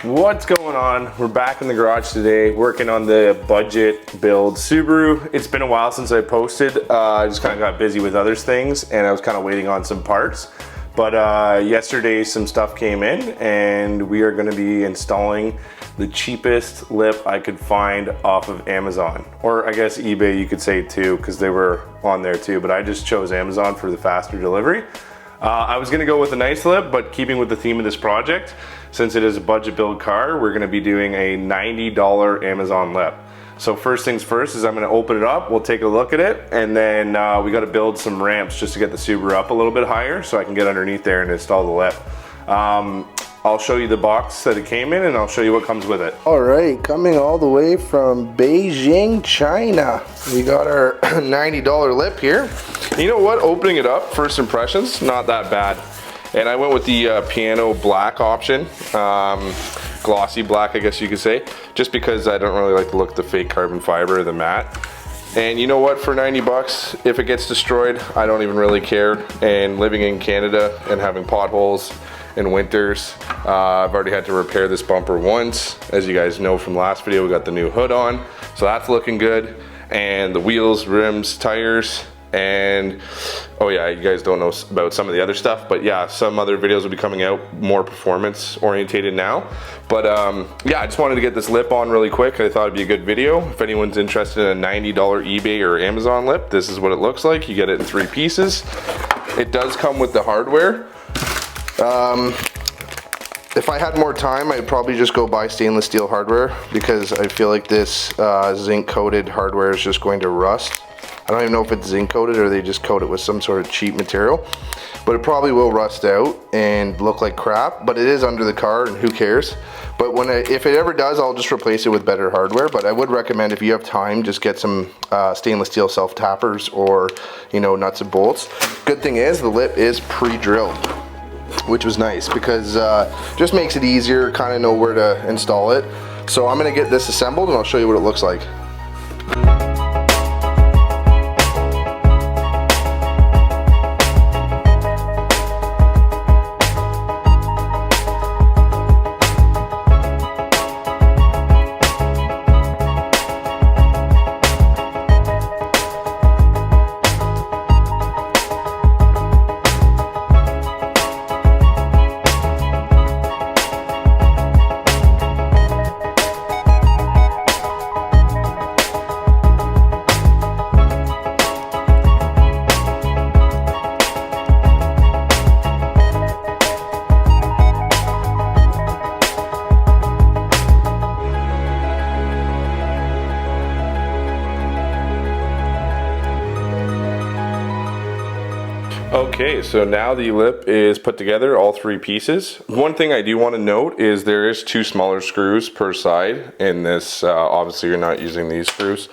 What's going on? We're back in the garage today working on the budget build Subaru. It's been a while since I posted. I just kind of got busy with other things and I was kind of waiting on some parts. But yesterday some stuff came in and we are going to be installing the cheapest lip I could find off of Amazon. Or I guess eBay you could say too, because they were on there too, but I just chose Amazon for the faster delivery. I was gonna go with a nice lip, but keeping with the theme of this project, since it is a budget build car, we're gonna be doing a $90 Amazon lip. So first things first is I'm gonna open it up, we'll take a look at it, and then we gotta build some ramps just to get the Subaru up a little bit higher so I can get underneath there and install the lip. I'll show you the box that it came in and I'll show you what comes with it. All right, coming all the way from Beijing, China. We got our $90 lip here. You know what, opening it up, first impressions, not that bad. And I went with the piano black option, glossy black I guess you could say, just because I don't really like the look of the fake carbon fiber or the matte. And you know what, for 90 bucks, if it gets destroyed, I don't even really care. And living in Canada and having potholes in winters, I've already had to repair this bumper once. As you guys know from last video, we got the new hood on, so that's looking good. And the wheels, rims, tires, and oh yeah, you guys don't know about some of the other stuff, but yeah, some other videos will be coming out more performance orientated now. But yeah, I just wanted to get this lip on really quick. I thought it'd be a good video. If anyone's interested in a $90 eBay or Amazon lip, this is what it looks like. You get it in 3 pieces. It does come with the hardware. If I had more time, I'd probably just go buy stainless steel hardware because I feel like this zinc coated hardware is just going to rust. I don't even know if it's zinc coated or they just coat it with some sort of cheap material, but it probably will rust out and look like crap, but it is under the car and who cares. But if it ever does, I'll just replace it with better hardware. But I would recommend, if you have time, just get some stainless steel self tappers or, you know, nuts and bolts. Good thing is the lip is pre-drilled, which was nice because just makes it easier, kind of know where to install it. So I'm gonna get this assembled and I'll show you what it looks like. Okay, so now the lip is put together, all 3 pieces. One thing I do want to note is there is 2 smaller screws per side in this. Obviously you're not using these screws.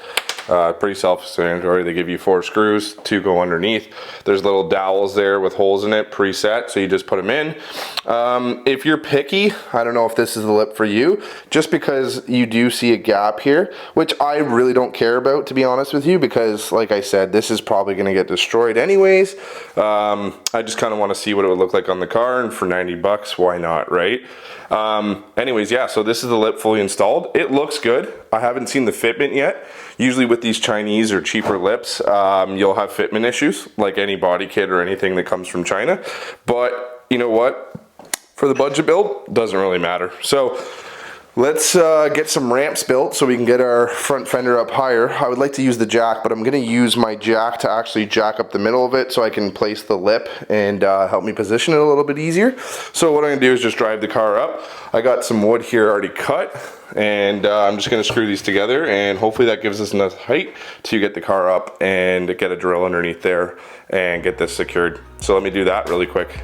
Pretty self-explanatory. They give you 4 screws, 2 go underneath. There's little dowels there with holes in it preset, so you just put them in. If you're picky, I don't know if this is the lip for you, just because you do see a gap here, which I really don't care about, to be honest with you, because like I said, this is probably going to get destroyed anyways. I just kind of want to see what it would look like on the car, and for 90 bucks, why not, right? Anyways, yeah, so this is the lip fully installed. It looks good. I haven't seen the fitment yet. Usually with these Chinese or cheaper lips, you'll have fitment issues, like any body kit or anything that comes from China. But you know what? For the budget build, doesn't really matter. So let's get some ramps built so we can get our front fender up higher. I would like to use the jack, but I'm going to use my jack to actually jack up the middle of it so I can place the lip and help me position it a little bit easier. So what I'm going to do is just drive the car up. I got some wood here already cut, and I'm just going to screw these together, and hopefully that gives us enough height to get the car up and get a drill underneath there and get this secured. So let me do that really quick.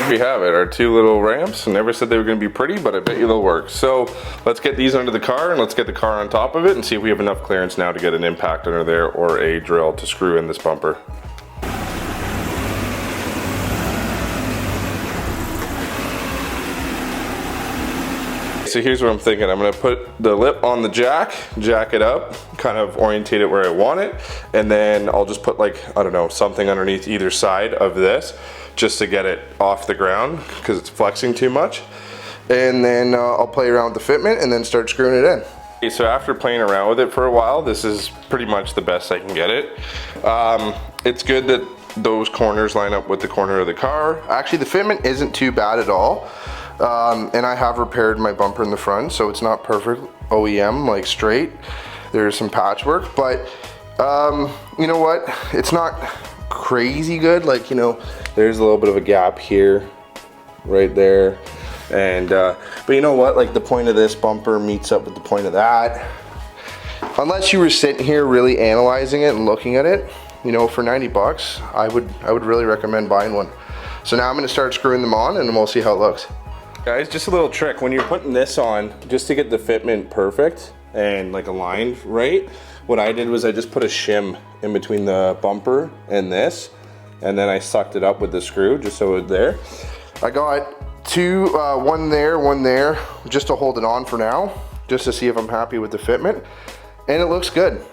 We have it, our 2 little ramps. I never said they were going to be pretty, but I bet you they'll work. So let's get these under the car and let's get the car on top of it and see if we have enough clearance now to get an impact under there or a drill to screw in this bumper. so here's what I'm thinking. I'm gonna put the lip on the jack it up, kind of orientate it where I want it, and then I'll just put like, I don't know, something underneath either side of this just to get it off the ground because it's flexing too much. And then I'll play around with the fitment and then start screwing it in. Okay, so after playing around with it for a while, this is pretty much the best I can get it. It's good that those corners line up with the corner of the car. Actually, the fitment isn't too bad at all. And I have repaired my bumper in the front, so it's not perfect OEM, like straight. There's some patchwork, but you know what? It's not crazy good. Like, you know, there's a little bit of a gap here, right there. And, but you know what? Like the point of this bumper meets up with the point of that. Unless you were sitting here really analyzing it and looking at it, you know, for 90 bucks, I would really recommend buying one. So now I'm gonna start screwing them on and we'll see how it looks. Guys, just a little trick. When you're putting this on, just to get the fitment perfect and like aligned right, what I did was I just put a shim in between the bumper and this, and then I sucked it up with the screw just so it was there. I got two, one there, just to hold it on for now, just to see if I'm happy with the fitment, and it looks good.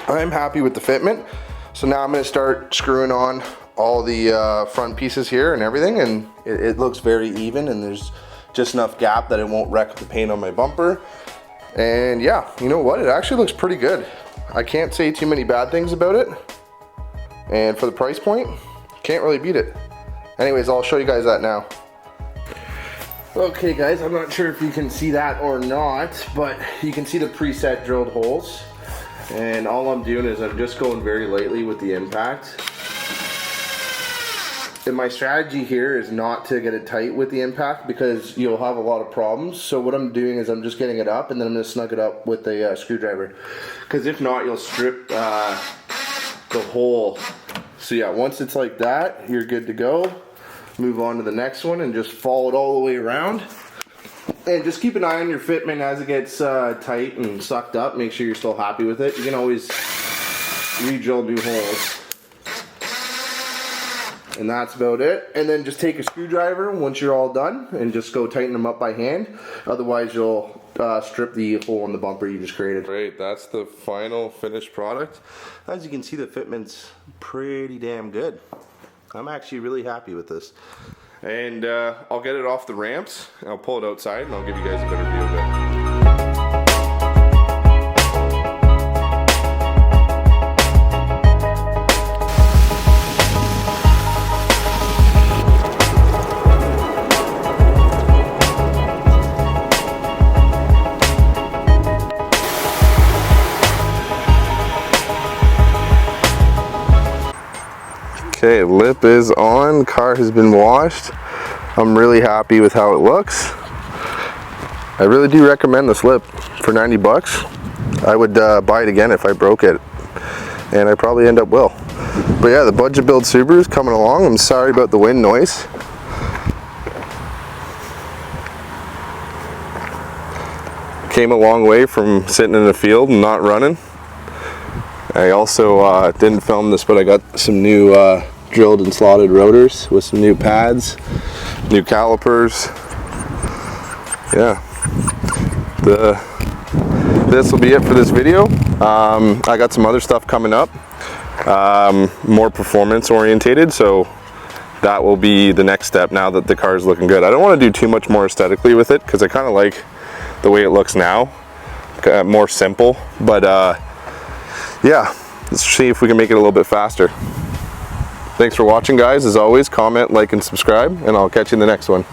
I'm happy with the fitment, so now I'm gonna start screwing on all the front pieces here and everything, and it looks very even, and there's just enough gap that it won't wreck the paint on my bumper. And yeah, you know what? It actually looks pretty good. I can't say too many bad things about it. And for the price point, can't really beat it. Anyways, I'll show you guys that now. Okay guys, I'm not sure if you can see that or not, but you can see the preset drilled holes. And all I'm doing is I'm just going very lightly with the impact. And my strategy here is not to get it tight with the impact because you'll have a lot of problems. So what I'm doing is I'm just getting it up and then I'm going to snug it up with a screwdriver. Because if not, you'll strip the hole. So yeah, once it's like that, you're good to go. Move on to the next one and just follow it all the way around. And just keep an eye on your fitment as it gets tight and sucked up. Make sure you're still happy with it. You can always re-drill new holes. And that's about it. And then just take a screwdriver once you're all done and just go tighten them up by hand. Otherwise you'll strip the hole in the bumper you just created. Great, that's the final finished product. As you can see, the fitment's pretty damn good. I'm actually really happy with this. And I'll get it off the ramps, I'll pull it outside, and I'll give you guys a better view of it. Okay, lip is on, car has been washed. I'm really happy with how it looks. I really do recommend this lip for 90 bucks. I would buy it again if I broke it, and I probably end up will. But yeah, the budget build Subaru is coming along. I'm sorry about the wind noise. Came a long way from sitting in the field and not running. I also didn't film this, but I got some new drilled and slotted rotors with some new pads, new calipers. Yeah, this will be it for this video. I got some other stuff coming up, more performance orientated, so that will be the next step now that the car is looking good. I don't want to do too much more aesthetically with it because I kind of like the way it looks now, more simple, but yeah, let's see if we can make it a little bit faster. Thanks for watching, guys. As always, comment, like, and subscribe, and I'll catch you in the next one.